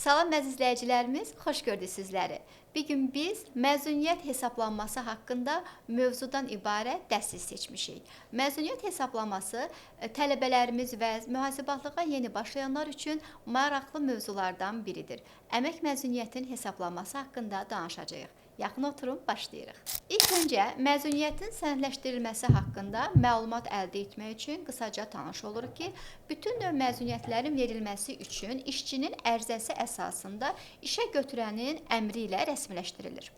Salam əzizləyicilərimiz, xoş gördük sizləri. Bir gün biz məzuniyyət hesablanması haqqında mövzudan ibarət dərs seçmişik. Məzuniyyət hesablaması tələbələrimiz və mühasibatlığa yeni başlayanlar üçün maraqlı mövzulardan biridir. Əmək məzuniyyətinin hesablanması haqqında danışacağıq. Yaxın oturun, başlayırıq. İlk öncə məzuniyyətin sənədləşdirilməsi haqqında məlumat əldə etmək üçün qısaca tanış oluruq ki, bütün növ məzuniyyətlərin verilməsi üçün işçinin ərizəsi əsasında işə götürənin əmri ilə rəsmiləşdirilir.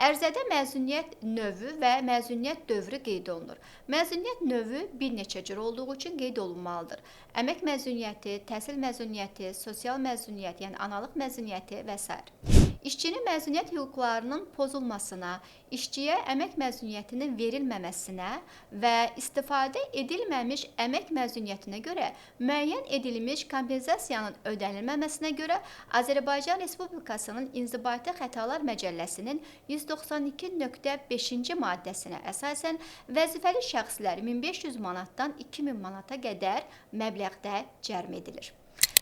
Ərizədə məzuniyyət növü və məzuniyyət dövrü qeyd olunur. Məzuniyyət növü bir neçə cür olduğu üçün qeyd olunmalıdır. Əmək məzuniyyəti, təhsil məzuniyyəti, sosial məzuniyyət, yəni analıq məzuniyyəti və s. İşçinin məzuniyyət hüquqlarının pozulmasına, işçiyə əmək məzuniyyətinin verilməməsinə və istifadə edilməmiş əmək məzuniyyətinə görə müəyyən edilmiş kompensasiyanın ödənilməməsinə görə Azərbaycan Respublikasının İnzibati Xətalar Məcəlləsinin 192.5-ci maddəsinə əsasən vəzifəli şəxslər 1500 manatdan 2000 manata qədər məbləğdə cərim edilir.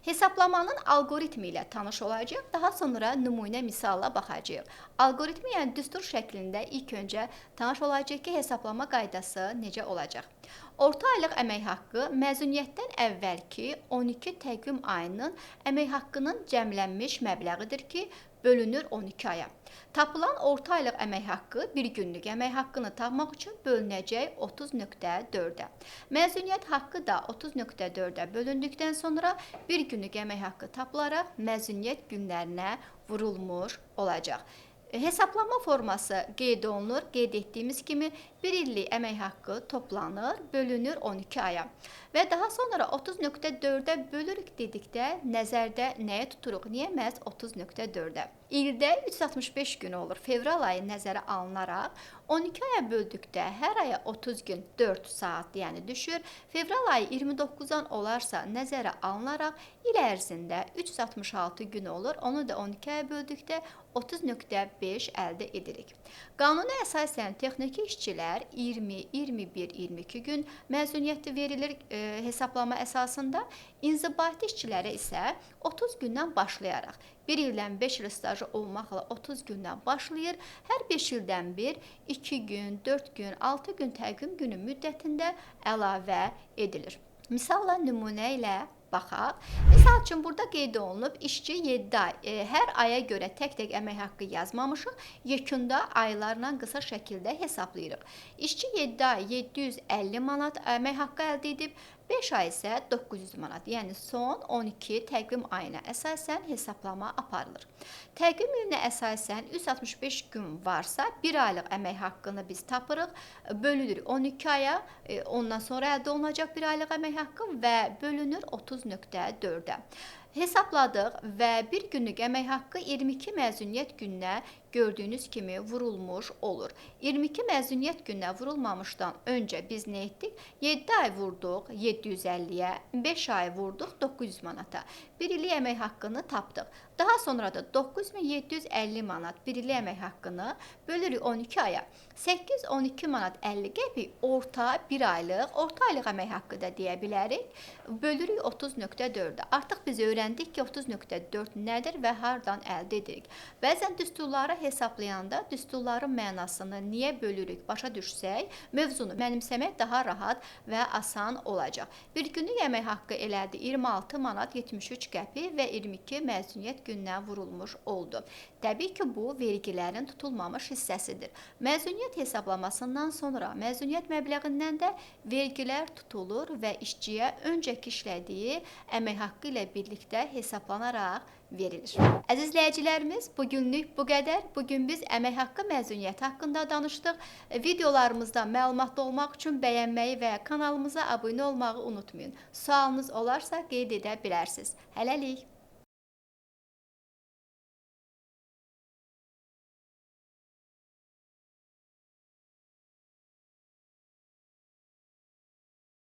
Hesablamanın alqoritmi ilə tanış olacaq, daha sonra nümunə misalla baxacağıq. Alqoritmi, yəni düstur şəklində ilk öncə tanış olacaq ki, hesablama qaydası necə olacaq. Orta aylıq əmək haqqı məzuniyyətdən əvvəlki 12 təqvim ayının əmək haqqının cəmlənmiş məbləğidir ki, bölünür 12 aya. Tapılan orta aylıq əmək haqqı bir günlük əmək haqqını tapmaq üçün bölünəcək 30.4-ə. Məzuniyyət haqqı da 30.4-ə bölündükdən sonra bir günlük əmək haqqı tapılaraq məzuniyyət günlərinə vurulmuş olacaq. Hesablama forması qeyd olunur. Qeyd etdiyimiz kimi bir illik əmək haqqı toplanır, bölünür 12 aya. Və daha sonra 30.4-ə bölürük dedikdə nəzərdə nəyə tuturuq? Niyə məhz 30.4-ə? İldə 365 gün olur. Fevral ayı nəzərə alınaraq 12 aya böldükdə hər aya 30 gün 4 saat yəni düşür. Fevral ayı 29-dan olarsa nəzərə alınaraq il ərzində 366 gün olur. Onu da 12 aya böldükdə 30.5 əldə edirik. Qanuna əsasən texniki işçilər 20, 21, 22 gün məzuniyyəti verilir hesablama əsasında. İnzibati işçilərə isə 30 gündən başlayaraq 1 ildən 5 il stajı olmaqla 30 gündən başlayır. Hər 5 ildən bir 2 gün, 4 gün, 6 gün təqvim günü müddətində əlavə edilir. Misalla nümunə ilə baxaq. Misal üçün burada qeyd olunub işçi 7 ay, hər aya görə tək-tək əmək haqqı yazmamışıq, yekunda aylarla qısa şəkildə hesablayırıq. İşçi 7 ay 750 manat əmək haqqı əldə edib, 5 ay isə 900 manat, yəni son 12 təqvim ayına əsasən hesablama aparılır. Təqvim ilinə əsasən 365 gün varsa, 1 aylıq əmək haqqını biz tapırıq, bölünür 12 aya, ondan sonra əldə olunacaq 1 aylıq əmək haqqı və bölünür 30.4-ə. Hesabladıq və bir günlük əmək haqqı 22 məzuniyyət gününə gördüyünüz kimi vurulmuş olur. 22 məzuniyyət gününə vurulmamışdan öncə biz nə etdik? 7 ay vurduq 750-yə, 5 ay vurduq 900 manata. Bir illik əmək haqqını tapdıq. Daha sonra da 9750 manat bir illik əmək haqqını bölürük 12 aya. 812 manat 50 qəpik orta aylıq əmək haqqı da deyə bilərik. Bölürük 30.4-ə. Artıq biz öyrəndik ki, 30.4 nədir və hardan əldə edirik. Bəzən düsturları hesablayanda düsturların mənasını niyə bölürük başa düşsək, mövzunu mənimsəmək daha rahat və asan olacaq. Bir günlük əmək haqqı elədi 26 manat 73 qəpik və 22 məzuniyyət gününə vurulmuş oldu. Təbii ki, bu vergilərin tutulmamış hissəsidir. Məzuniyyət hesablamasından sonra məzuniyyət məbləğindən də vergilər tutulur və işçiyə öncəki işlədiyi əmək haqqı ilə birlikdə hesablanaraq verilir. Əzizləyicilərimiz, bugünlük bu qədər. Bugün biz əmək haqqı məzuniyyəti haqqında danışdıq. Videolarımızdan məlumatlı olmaq üçün bəyənməyi və kanalımıza abunə olmağı unutmayın. Sualınız olarsa qeyd edə bilərsiniz. Hələlik.